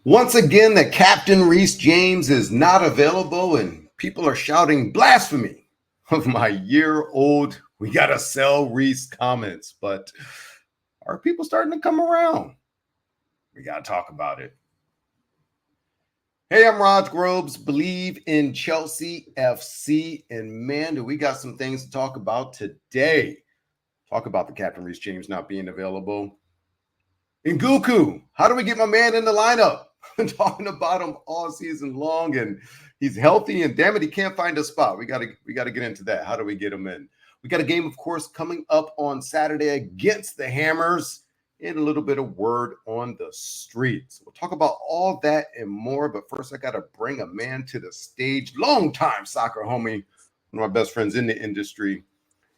Once again, the captain, Reece James, is not available, and people are shouting blasphemy of my year-old "we gotta sell Reece" comments. But are people starting to come around? We gotta talk about it. Hey, I'm Rod Groves, believe in Chelsea FC, and man, do we got some things to talk about today. Talk about the captain, Reece James, not being available. Nguku, how do we get my man in the lineup? Talking about him all season long, and he's healthy, and damn it, he can't find a spot. We gotta get into that. How do we get him in? We got a game, of course, coming up on Saturday against the Hammers, and a little bit of word on the streets. We'll talk about all that and more, but first I gotta bring a man to the stage, longtime soccer homie, one of my best friends in the industry,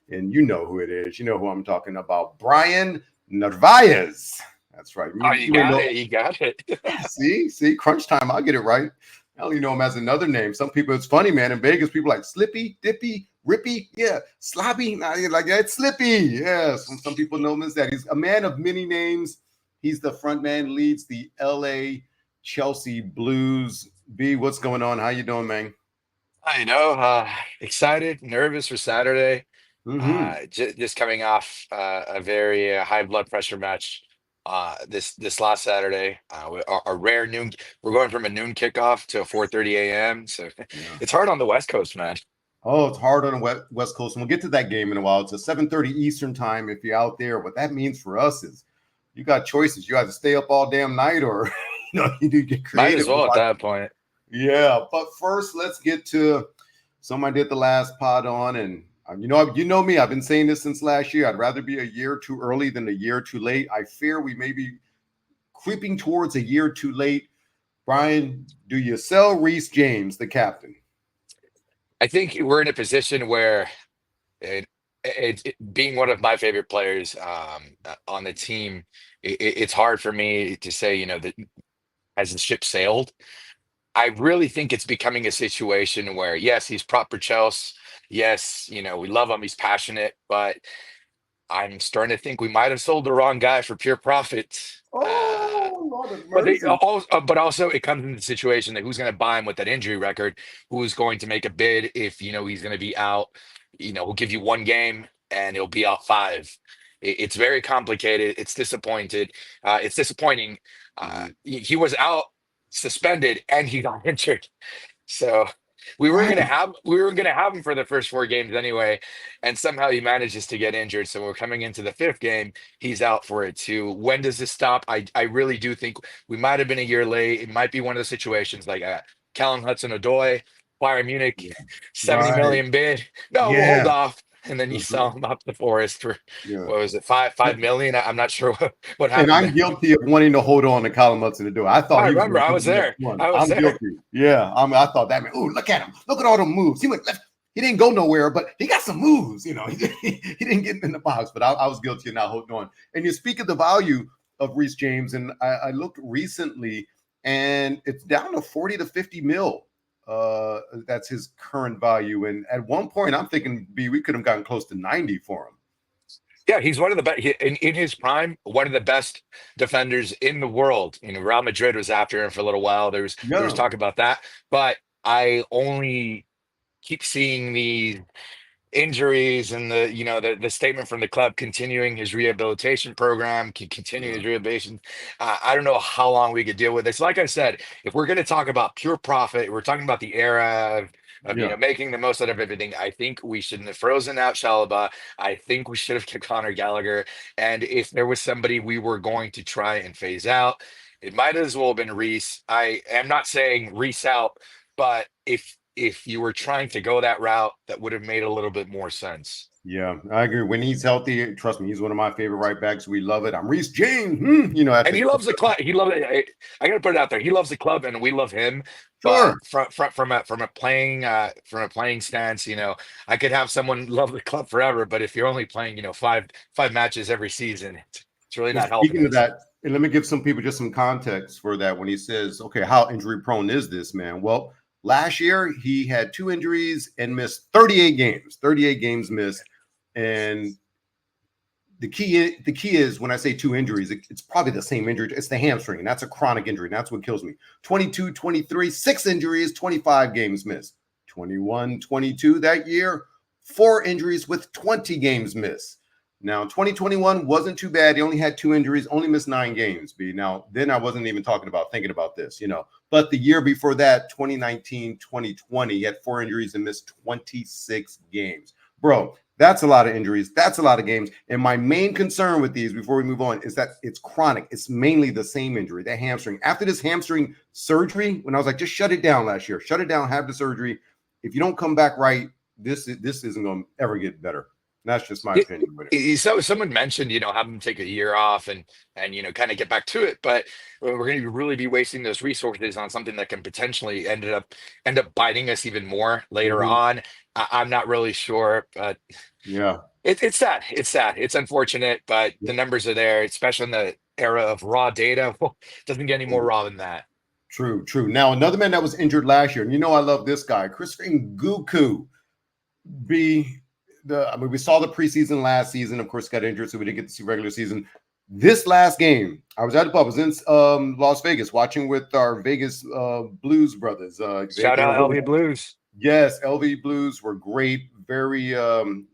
and you know who it is. You know who I'm talking about, Brian Narvaez. That's right. You got it. You got it. See, crunch time. I'll get it right. I only know him as another name. Some people, it's funny, man. In Vegas, people like Slippy, Dippy, Rippy. Yeah, Sloppy. Nah, you're like, it's Slippy. Yeah, some people know him as that. He's a man of many names. He's the front man, leads the LA Chelsea Blues. B, what's going on? How you doing, man? Excited, nervous for Saturday. Mm-hmm. Just coming off a very high blood pressure match this last Saturday. A rare noon. We're going from a noon kickoff to a 4:30 a.m. So Yeah. it's hard on the West Coast, man. Oh, it's hard on the West Coast. And we'll get to that game in a while. It's a 7:30 Eastern time if you're out there. What that means for us is you got choices. You either stay up all damn night or you do get Might creative. as well at that point. Yeah, but first let's get to something I did the last pod on, and you know me. I've been saying this since last year. I'd rather be a year too early than a year too late. I fear we may be creeping towards a year too late. Brian, do you sell Reece James, the captain? I think we're in a position where being one of my favorite players on the team, it's hard for me to say, that has the ship sailed. I really think it's becoming a situation where, yes, he's proper Chelsea. Yes, we love him. He's passionate, but I'm starting to think we might have sold the wrong guy for pure profit. Oh, Lord of But mercy. but also it comes into the situation that who's going to buy him with that injury record? Who's going to make a bid if he's going to be out? We'll give you one game and he'll be out five. It's very complicated. It's disappointed. It's disappointing. Mhm. He was out suspended and he got injured. So Right. we were gonna have him for the first four games anyway, and somehow he manages to get injured. So we're coming into the fifth game, he's out for it too. When does this stop? I really do think we might have been a year late. It might be one of the situations like Callum Hudson-Odoi, Bayern Munich, Yeah. 70 Right. million bid. No, we'll hold Yeah. off. And then you sell Mhm. him up the forest for Yeah. what was it, five million? I'm not sure what And happened I'm there. guilty of wanting to hold on to Colin Hudson to do it. I thought I he was remember going to I be was the next there. one. I was I'm there. guilty. Yeah. I thought that, man. Ooh, look at him. Look at all the moves. He went left. He didn't go nowhere, but he got some moves. He didn't get in the box, but I was guilty of not holding on. And you speak of the value of Reece James, and I looked recently, and it's down to 40 to 50 mil. That's his current value. And at one point, I'm thinking, we could have gotten close to 90 for him. Yeah, he's one of the best in his prime, one of the best defenders in the world. Real Madrid was after him for a little while. There was Yeah. talk about that, but I only keep seeing the injuries and the statement from the club continuing his rehabilitation program, continue Yeah. his rehabilitation. I don't know how long we could deal with this. Like I said, if we're going to talk about pure profit, we're talking about the era of Yeah. making the most out of everything. I think we shouldn't have frozen out Shalaba. I think we should have kept Connor Gallagher. And if there was somebody we were going to try and phase out, it might as well have been Reese. I am not saying Reese out, but if you were trying to go that route, that would have made a little bit more sense. Yeah, I agree. When he's healthy, trust me, he's one of my favorite right backs. We love it. I'm Reece James. At And the he loves the club. He loves it. I got to put it out there. He loves the club, and we love him. But sure. from a playing stance, I could have someone love the club forever, but if you're only playing, five matches every season, it's really Well, not helping speaking of us. that, and let me give some people just some context for that when he says, okay, how injury prone is this man? Well, last year he had two injuries and missed 38 games, 38 games missed. And the key is when I say two injuries, it's probably the same injury. It's the hamstring, and that's a chronic injury, and that's what kills me. 22, 23, 6 injuries, 25 games missed. 21, 22 that year, 4 injuries with 20 games missed. Now, 2021 wasn't too bad. He only had 2 injuries, only missed 9 games. B. Now, then I wasn't even thinking about this, But the year before that, 2019, 2020, he had 4 injuries and missed 26 games. Bro, that's a lot of injuries. That's a lot of games. And my main concern with these, before we move on, is that it's chronic. It's mainly the same injury, that hamstring. After this hamstring surgery, when I was like, just shut it down last year, shut it down, have the surgery. If you don't come back right, this isn't going to ever get better. That's just my opinion with it. So someone mentioned, have him take a year off and kind of get back to it, but we're going to really be wasting those resources on something that can potentially end up biting us even more later Mhm. on. I'm not really sure, but Yeah. it's sad. It's sad. It's unfortunate, but the numbers are there, especially in the era of raw data. Doesn't get any more raw than that. True, true. Now, another man that was injured last year, and I love this guy, Christopher Nguku. We saw the preseason last season. Of course, got injured, so we didn't get to see regular season. This last game, I was at the pub. I was in Las Vegas watching with our Vegas Blues brothers. Shout out LV Blues. Yes, LV Blues were great, very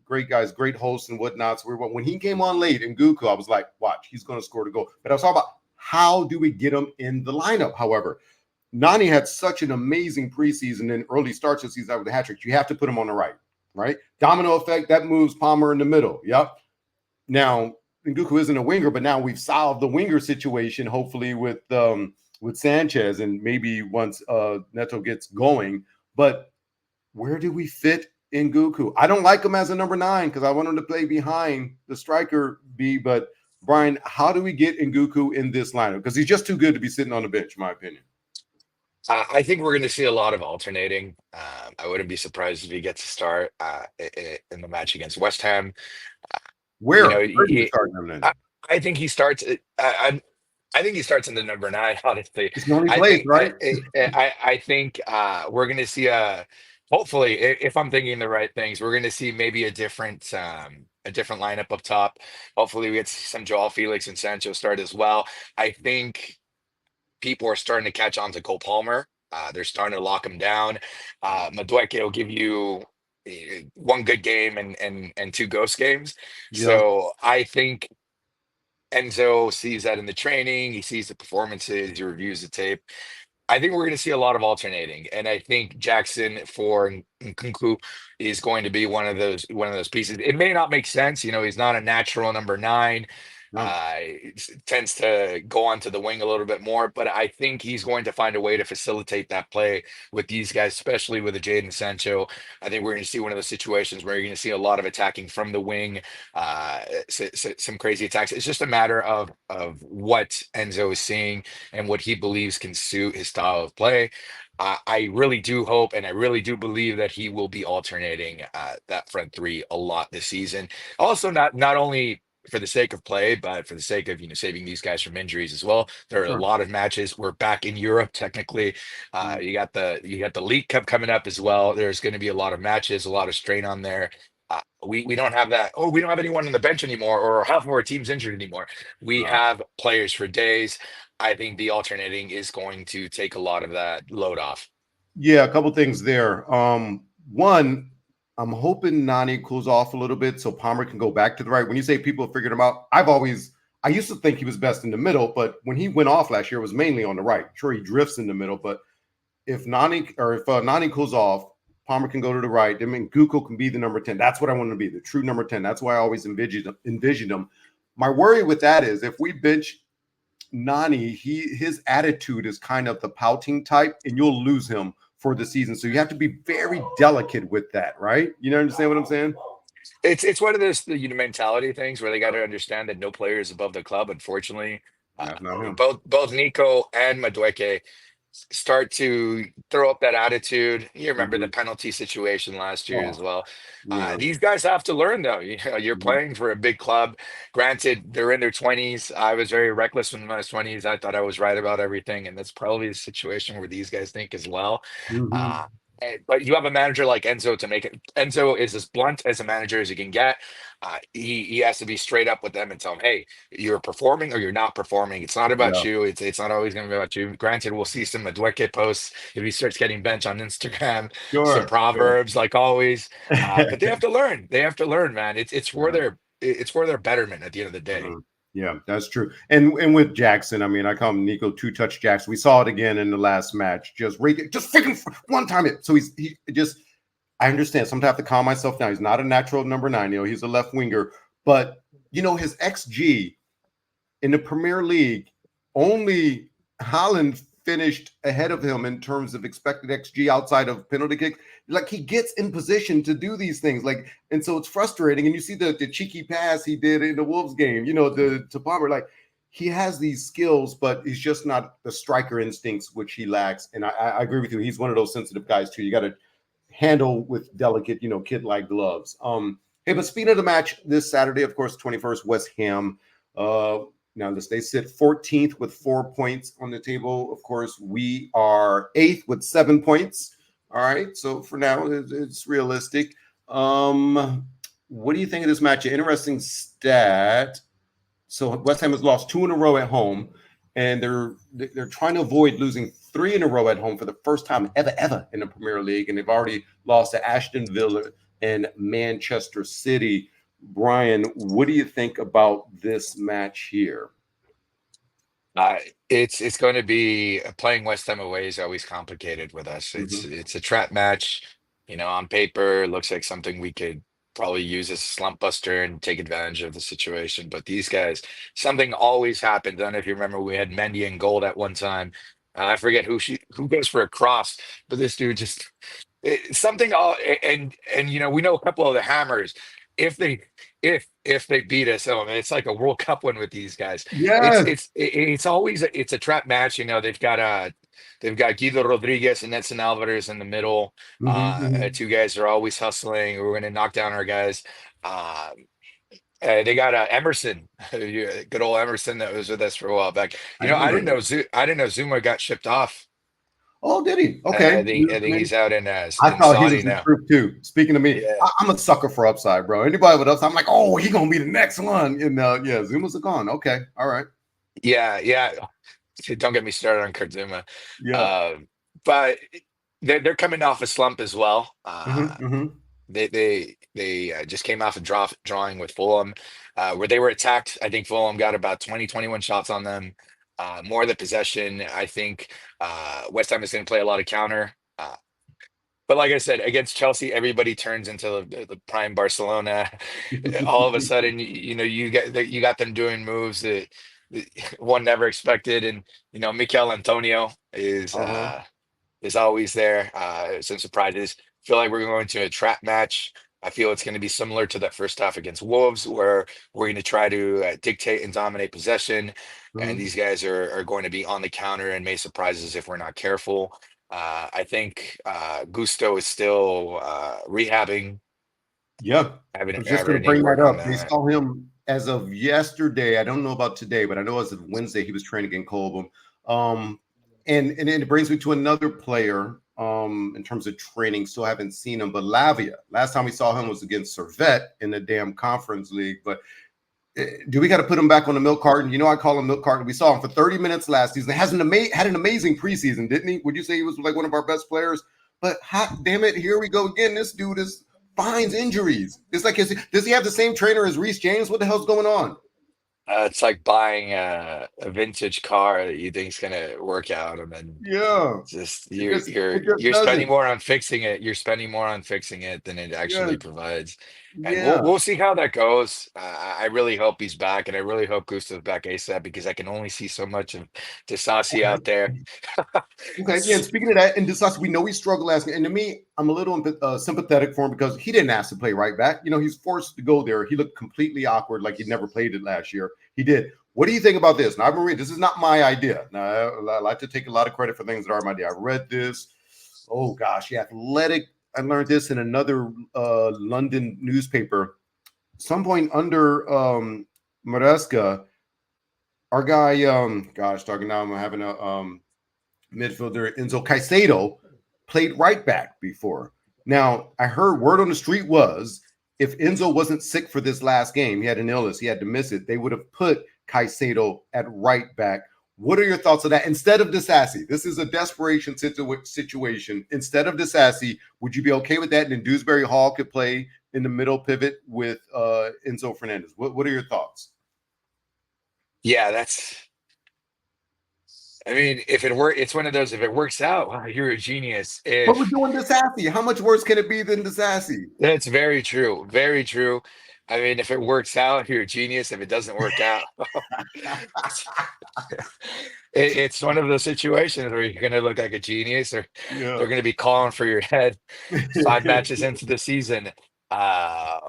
great guys, great hosts and whatnot. So when he came on late in Guku, I was like, watch, he's going to score the goal. But I was talking about how do we get him in the lineup. However, Nani had such an amazing preseason and early starts this season with the hat trick. You have to put him on the right? Domino effect, that moves Palmer in the middle. Yep. Now, Nguku isn't a winger, but now we've solved the winger situation, hopefully, with Sanchez and maybe once Neto gets going. But where do we fit Nguku? I don't like him as a number 9 because I want him to play behind the striker B. But Brian, how do we get Nguku in this lineup? Because he's just too good to be sitting on the bench, in my opinion. I think we're going to see a lot of alternating. I wouldn't be surprised if he gets a start in the match against West Ham. Where do you start him then? I think he starts. I think he starts in the number 9. Honestly, it's the only place, right? I think we're going to see hopefully, if I'm thinking the right things, we're going to see maybe a different lineup up top. Hopefully, we get to see some Joao Felix and Sancho start as well. I think people are starting to catch on to Cole Palmer. They're starting to lock him down. Madueke will give you one good game and 2 ghost games. Yeah. So I think Enzo sees that in the training. He sees the performances. He reviews the tape. I think we're going to see a lot of alternating, and I think Jackson for Nkunku is going to be one of those pieces. It may not make sense, he's not a natural number 9. No. Tends to go onto the wing a little bit more, but I think he's going to find a way to facilitate that play with these guys, especially with a Jadon Sancho. I think we're going to see one of those situations where you're going to see a lot of attacking from the wing, some crazy attacks. It's just a matter of what Enzo is seeing and what he believes can suit his style of play. I really do hope and I really do believe that he will be alternating that front 3 a lot this season. Also, not only for the sake of play, but for the sake of saving these guys from injuries as well. There are a lot of matches. We're back in Europe technically. You got the League Cup coming up as well. There's going to be a lot of matches, a lot of strain on there. We don't have that. Oh, we don't have anyone on the bench anymore, or half of our team's injured anymore. We have players for days. I think the alternating is going to take a lot of that load off. Yeah, a couple things there. One, I'm hoping Nani cools off a little bit so Palmer can go back to the right. When you say people figured him out, I used to think he was best in the middle, but when he went off last year, it was mainly on the right. Sure, he drifts in the middle, but if Nani cools off, Palmer can go to the right. I mean, Guko can be the number 10. That's what I want to be, the true number 10. That's why I always envisioned him. My worry with that is if we bench Nani, his attitude is kind of the pouting type, and you'll lose him for the season. So you have to be very delicate with that, right? You understand what I'm saying? It's one of those mentality things where they got to understand that no player is above the club. Unfortunately, That's not him. both Nico and Madueke start to throw up that attitude. You remember the penalty situation last year as well. Yeah. These guys have to learn, though. You're playing for a big club. Granted, they're in their 20s. I was very reckless in my 20s. I thought I was right about everything, and that's probably the situation where these guys think as well. Mhm. But you have a manager like Enzo to make it. Enzo is as blunt as a manager as you can get. He has to be straight up with them and tell them, "Hey, you're performing or you're not performing. It's not about Yeah. you. It's not always going to be about you." Granted, we'll see some Madueke posts if he starts getting bench on Instagram, some Sure. Sure. proverbs like always. But they have to learn. They have to learn, man. It's for their betterment at the end of the day. Mhm. Yeah, that's true. And with Jackson, I mean, I call him Nico Two Touch Jackson. We saw it again in the last match. Just right there, just freaking one time it. So he just. I understand. Sometimes I have to calm myself down. He's not a natural number 9. He's a left winger, but his XG in the Premier League, only Holland finished ahead of him in terms of expected XG outside of penalty kick. Like he gets in position to do these things, and so it's frustrating. And you see the cheeky pass he did in the Wolves game, to Palmer. Like he has these skills, but he's just not the striker instincts which he lacks. And I agree with you. He's one of those sensitive guys too. You got to handle with delicate, kid-like gloves. Hey, but speaking of the match this Saturday, of course, 21st, West Ham. Now, they sit 14th with 4 points on the table. Of course, we are 8th with 7 points. All right. So for now, it's realistic. What do you think of this match? An interesting stat. So West Ham has lost 2 in a row at home, and they're trying to avoid losing 3 in a row at home for the first time ever in the Premier League, and they've already lost to Aston Villa and Manchester City. Brian, what do you think about this match here? Uh, it's going to be playing West Ham away is always complicated with us. Mm-hmm. It's a trap match. On paper, it looks like something we could probably use as a slump buster and take advantage of the situation. But these guys, something always happens. I don't know if you remember, we had Mendy in goal at one time. I forget who goes for a cross, but this dude just something all and we know a couple of the hammers. If they if they beat us, oh man, it's like a World Cup win with these guys. Yes. It's always it's a trap match. They've got Guido Rodriguez and Edson Alvarez in the middle. Mm-hmm. Two guys are always hustling. We're going to knock down our guys. Uh, they got Emerson, good old Emerson that was with us for a while back. I remember him. I didn't know Zuma got shipped off. Oh, did he? Okay. I think he's out I in thought he Saudi was the now. truth too. Speaking to me, Yeah, I'm a sucker for upside, bro. Anybody with upside, I'm like, oh, he gonna be the next one. Yeah, Zuma's a gone. Okay, all right. yeah, yeah. Don't get me started on Kurt. Yeah. But they're coming off a slump as well. Mm-hmm, mm-hmm. They just came off a drawing with Fulham, where they were attacked. I think Fulham got about 20, 21 shots on them. More of the possession. I think West Ham is going to play a lot of counter. But like I said, against Chelsea, everybody turns into the prime Barcelona. All of a sudden, you got them doing moves that one never expected, and Mikel Antonio Uh-huh. is always there. Some surprises. Feel like we're going to a trap match. I feel it's going to be similar to that first half against Wolves, where we're going to try to dictate and dominate possession, and Mhm. these guys are going to be on the counter and may surprise us if we're not careful. I think Gusto is still rehabbing. Yeah. I I haven't was just ever gonna any bring that word on up. They that. saw him as of yesterday. I don't know about today, but I know as of Wednesday he was training in Colbum. Um, and it brings me to another player in terms of training. Still haven't seen him, but Lavia. Last time we saw him was against Servette in the damn conference league. But do we got to put him back on the milk carton? I call him milk carton. We saw him for 30 minutes last season. Had an amazing preseason, didn't he? Would you say he was like one of our best players? But hot damn it, here we go again. This dude finds injuries. It's like, does he have the same trainer as Reece James? What the hell's going on? It's like buying a vintage car that you think's gonna work out, and then Yeah, just it just you're spending doesn't. more on fixing it. You're spending more on fixing it than it Yeah, actually provides. And yeah. we'll see how that goes. I really hope he's back, and I really hope Gustav's back ASAP because I can only see so much of Disasi out there. Okay, yeah. And speaking of that, and Disasi, we know he struggled last year. And to me, I'm a little sympathetic for him because he didn't ask to play right back. He's forced to go there. He looked completely awkward, like he'd never played it last year. He did. What do you think about this? Now, Marie, this is not my idea. Now, I like to take a lot of credit for things that are my idea. I read this. Oh gosh, yeah, Athletic. I learned this in another London newspaper. Some point under Maresca, our guy. Gosh, talking now, I'm having a midfielder Enzo Caicedo played right back before. Now, I heard word on the street was if Enzo wasn't sick for this last game, he had an illness, he had to miss it, they would have put Caicedo at right back. What are your thoughts on that? Instead of Disasi, this is a desperation situation. Instead of Disasi, would you be okay with that? And then Dewsbury Hall could play in the middle pivot with Enzo Fernandez. What are your thoughts? Yeah, I mean, if it works, it's one of those, if it works out, wow, you're a genius. But we're If doing Disasi. How much worse can it be than Disasi? That's very true. Very true. I mean, if it works out, you're a genius. If it doesn't work out, it's one of those situations where you're going to look like a genius, or Yeah. they're going to be calling for your head 5 matches into the season. Uh,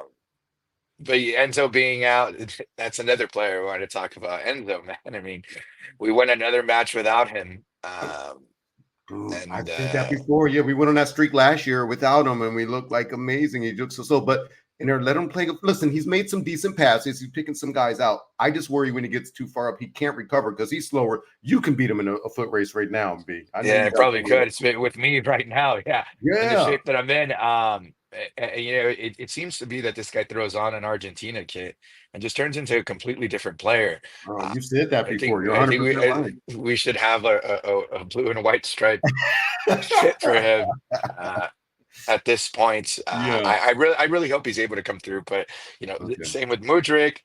but Enzo being out, that's another player I want to talk about. Enzo, man. I mean, we went another match without him. Ooh, I've And said that before. Yeah, we went on that streak last year without him, and we looked like amazing. He looked so. But let him play. Listen, he's made some decent passes. He's picking some guys out. I just worry when he gets too far up, he can't recover because he's slower. You can beat him in a foot race right now, B. I know yeah, you it got probably could. It's with me right now. Yeah, in the Yeah. shape that I'm in. It seems to be that this guy throws on an Argentina kit and just turns into a completely different player. Oh, Uh, you said that I before. think You're I 100% think right. we should have a blue and white stripe kit for him. At this point. Yeah. I really hope he's able to come through. But Okay. same with Mudryk.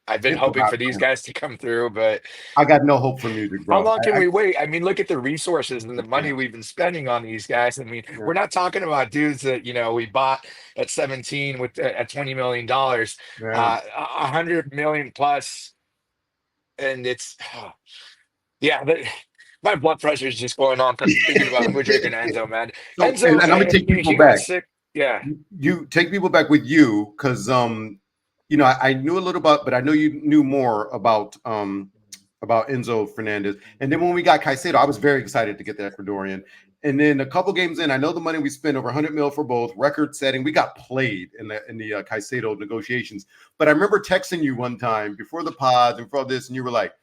I've been It hoping forgot for these for him. guys to come through, but I got no hope for music, how bro. long can we wait? I mean, look at the resources and I the money can't. we've been spending on these guys. I mean, Yeah. we're not talking about dudes that we bought at 17 with at $20 million, Yeah. 100 million plus, and it's yeah. My blood pressure is just going on from thinking about Mudryk and Enzo, man. So, and Enzo, I'm gonna take people he back. got sick. Yeah. You take people back with you because I knew a little about, but I know you knew more about Enzo Fernandez. And then when we got Caicedo, I was very excited to get that for Dorian. And then a couple games in, I know the money we spent over 100 mil for both, record setting. We got played in the Caicedo negotiations. But I remember texting you one time before the pods and for all this, and you were like,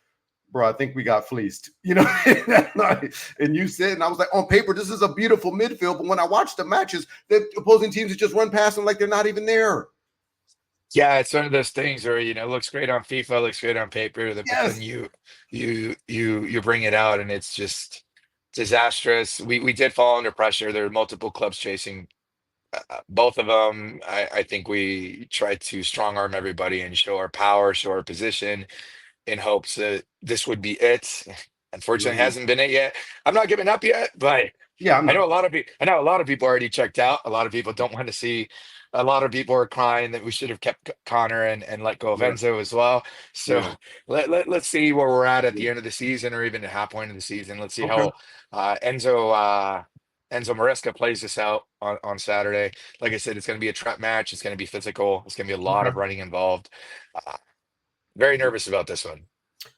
bro, I think we got fleeced, and you said, and I was like, on paper, this is a beautiful midfield. But when I watch the matches, the opposing teams just run past them like they're not even there. Yeah, it's one of those things where it looks great on FIFA, looks great on paper, but then Yes. you bring it out and it's just disastrous. We did fall under pressure. There were multiple clubs chasing both of them. I think we tried to strong arm everybody and show our power, show our position in hopes that this would be it. Unfortunately, it Mhm. hasn't been it yet. I'm not giving up yet, but Yeah, I'm I know not. a lot of people. I know a lot of people already checked out. A lot of people don't want to see. A lot of people are crying that we should have kept Connor and let go of Yeah, Enzo as well. So yeah, let's see where we're at yeah. the end of the season, or even the half point of the season. Let's see Okay. how Enzo Maresca plays this out on Saturday. Like I said, it's going to be a trap match. It's going to be physical. It's going to be a lot Okay. of running involved. Uh, Very nervous about this one.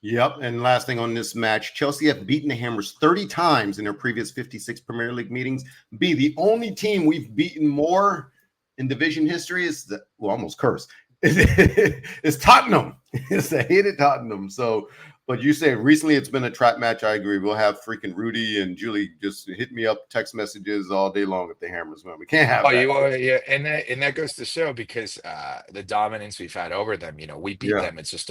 Yep. And last thing on this match, Chelsea have beaten the Hammers 30 times in their previous 56 Premier League meetings. B, the only team we've beaten more in division history is almost cursed. It's Tottenham. It's the hated Tottenham. So, but you say recently it's been a trap match. I agree. We'll have freaking Rudy and Julie just hit me up text messages all day long if the Hammers win. We can't Oh, have that. you are, yeah, and that goes to show because the dominance we've had over them. We beat Yeah. them. It's just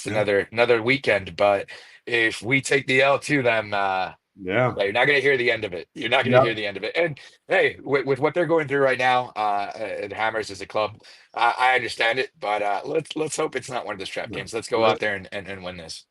Yeah. another weekend. But if we take the L to them, Yeah. yeah, you're not going to hear the end of it. You're not going to Yep. hear the end of it. And hey, with what they're going through right now, the Hammers as a club, I understand it. But let's hope it's not one of those trap games. Let's go Yeah. out there and win this.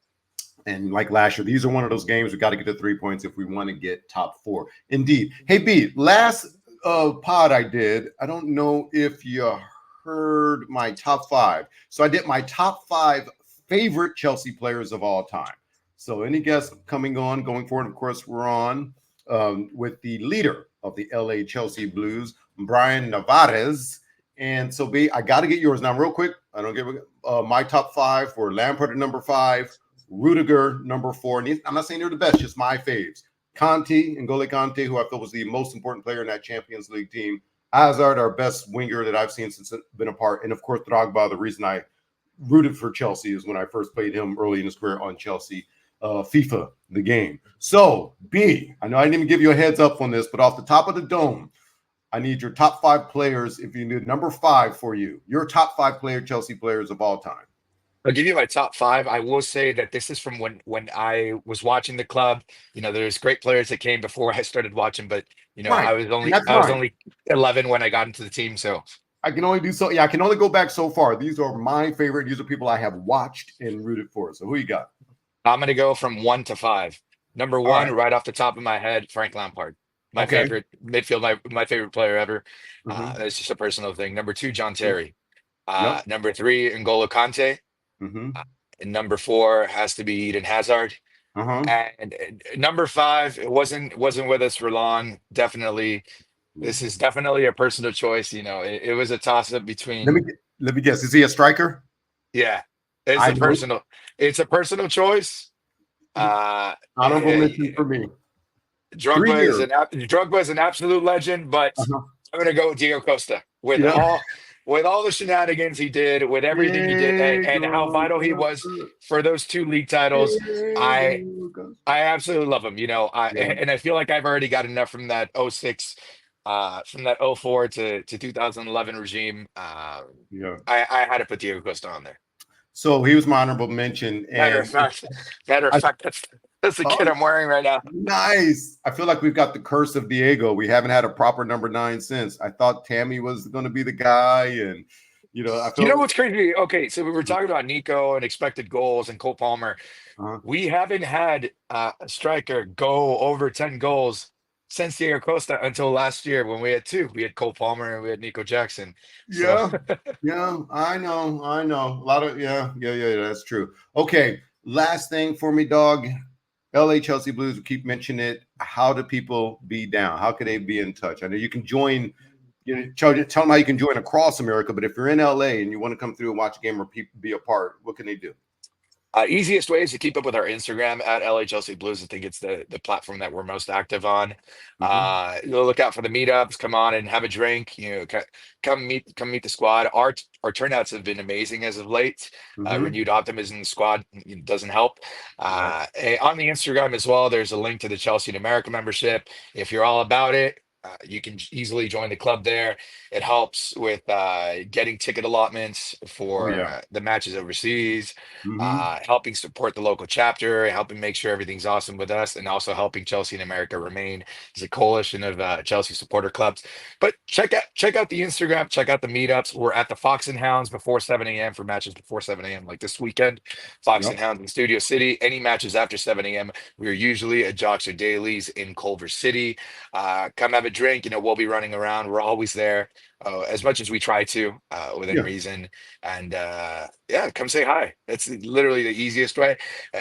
And like last year, these are one of those games we got to get to 3 points if we want to get top four. Indeed. Hey, B, last pod I did, I don't know if you heard my top five. So I did my top five favorite Chelsea players of all time. So any guests coming on, going forward, of course, we're on with the leader of the LA Chelsea Blues, Brian Narvaez. And so, B, I got to get yours now, real quick. I don't give my top five for Lampard at number five, Rudiger, number four. And I'm not saying they're the best, just my faves. Conte, N'Golo Conte, who I feel was the most important player in that Champions League team. Hazard, our best winger that I've seen since I've been apart. And of course, Drogba, the reason I rooted for Chelsea is when I first played him early in his career on Chelsea FIFA, the game. So, B, I know I didn't even give you a heads up on this, but off the top of the dome, I need your top 5 players. If you need number 5 for you, your top 5 Chelsea players of all time. I'll give you my top five. I will say that this is from when I was watching the club. There's great players that came before I started watching, but Right. And that's I was fine. only 11 when I got into the team. So I can only do so. Yeah, I can only go back so far. These are my favorite. These are people I have watched and rooted for. So who you got? I'm gonna go from 1 to 5. Number All one, right. right off the top of my head, Frank Lampard, my Okay. favorite midfield, my favorite player ever. Mm-hmm. It's just a personal thing. Number two, John Yep. Terry. Yep. Number three, N'Golo Kante. Mm-hmm. And number four has to be Eden Hazard. Uh-huh. And number five, it wasn't with us for long. Definitely, this is definitely a personal choice. It was a toss up Let me between. let me guess. Is he a striker? Yeah, it's I a know. personal, it's a personal choice. Uh, Honorable mention for me. 3 years. Drogba is an absolute legend, but Uh-huh. I'm gonna go with Diego Costa Yeah. with all the shenanigans he did, with everything he did, and how Diego vital he was Costa. for those two league titles. I Diego Costa. I absolutely love him. Yeah. I feel like I've already got enough from that '06, from that '04 to 2011 regime. Yeah. I had to put Diego Costa on there. So he was my honorable mention. Matter of And fact, matter of I, fact, that's the kit oh, I'm wearing right now. nice. I feel like we've got the curse of Diego. We haven't had a proper number 9 since. I thought Tammy was going to be the guy. And, I You know feel. what's crazy? Okay, so we were talking about Nico and expected goals and Cole Palmer. Uh, We haven't had a striker go over 10 goals since Diego Costa until last year when we had two. We had Cole Palmer and we had Nico Jackson. So yeah. Yeah. I know. I know. A lot of, yeah. Yeah. Yeah. That's true. Okay. Last thing for me, dog. LA Chelsea Blues, we keep mentioning it. How do people be down? How can they be in touch? I know you can join, tell them how you can join across America, but if you're in LA and you want to come through and watch a game or be a part, what can they do? easiest way is to keep up with our Instagram at LA Blues. I think it's the platform that we're most active on. Mm-hmm. You'll look out for the meetups. Come on and have a drink. Come meet the squad. Our turnouts have been amazing as of late. Mm-hmm. Renewed optimism in the squad doesn't help. Right. On the Instagram as well, there's a link to the Chelsea in America membership. If you're all about it, you can easily join the club there. It helps with getting ticket allotments Oh, for yeah. the matches overseas, Mm-hmm. helping support the local chapter, helping make sure everything's awesome with us, and also helping Chelsea in America remain as a coalition of Chelsea supporter clubs. But check out the Instagram, check out the meetups. We're at the Fox and Hounds before 7 a.m. for matches before 7 a.m. Like this weekend, Fox Yep. and Hounds in Studio City. Any matches after 7 a.m. We are usually at Jocks or Dailies in Culver City. Come have a drink. We'll be running around. We're always there, as much as we try to, within Yeah. reason. And yeah, come say hi. That's literally the easiest way. Uh,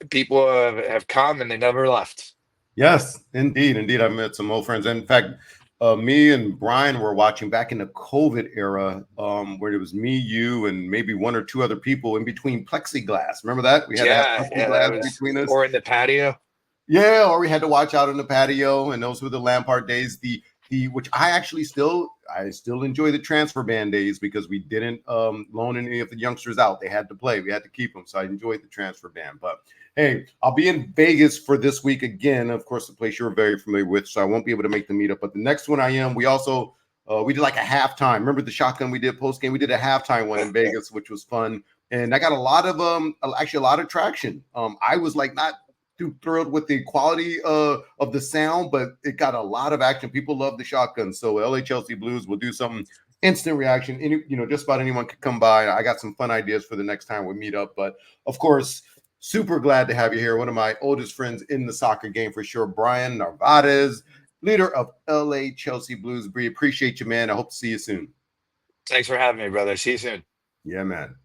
People have come and they never left. Yes, indeed. Indeed. I've met some old friends. In fact, me and Brian were watching back in the COVID era, where it was me, you, and maybe one or two other people in between plexiglass. Remember that? We had to have Yeah, that plexiglass was, between us. or in the patio. Yeah, or we had to watch out on the patio, and those were the Lampard days. The which I still enjoy the transfer ban days because we didn't loan any of the youngsters out. They had to play. We had to keep them. So I enjoyed the transfer ban. But hey, I'll be in Vegas for this week again. Of course, the place you're very familiar with, so I won't be able to make the meetup. But the next one I am. We also we did like a halftime. Remember the shotgun we did post game? We did a halftime one in Vegas, which was fun. And I got a lot of actually a lot of traction. I was like not too thrilled with the quality of the sound, but it got a lot of action. People love the shotgun. So LA Chelsea Blues will do something instant reaction. Just about anyone could come by. I got some fun ideas for the next time we meet up. But of course, super glad to have you here. One of my oldest friends in the soccer game for sure, Brian Narvaez, leader of LA Chelsea Blues. Bree, appreciate you, man. I hope to see you soon. Thanks for having me, brother. See you soon. Yeah, man.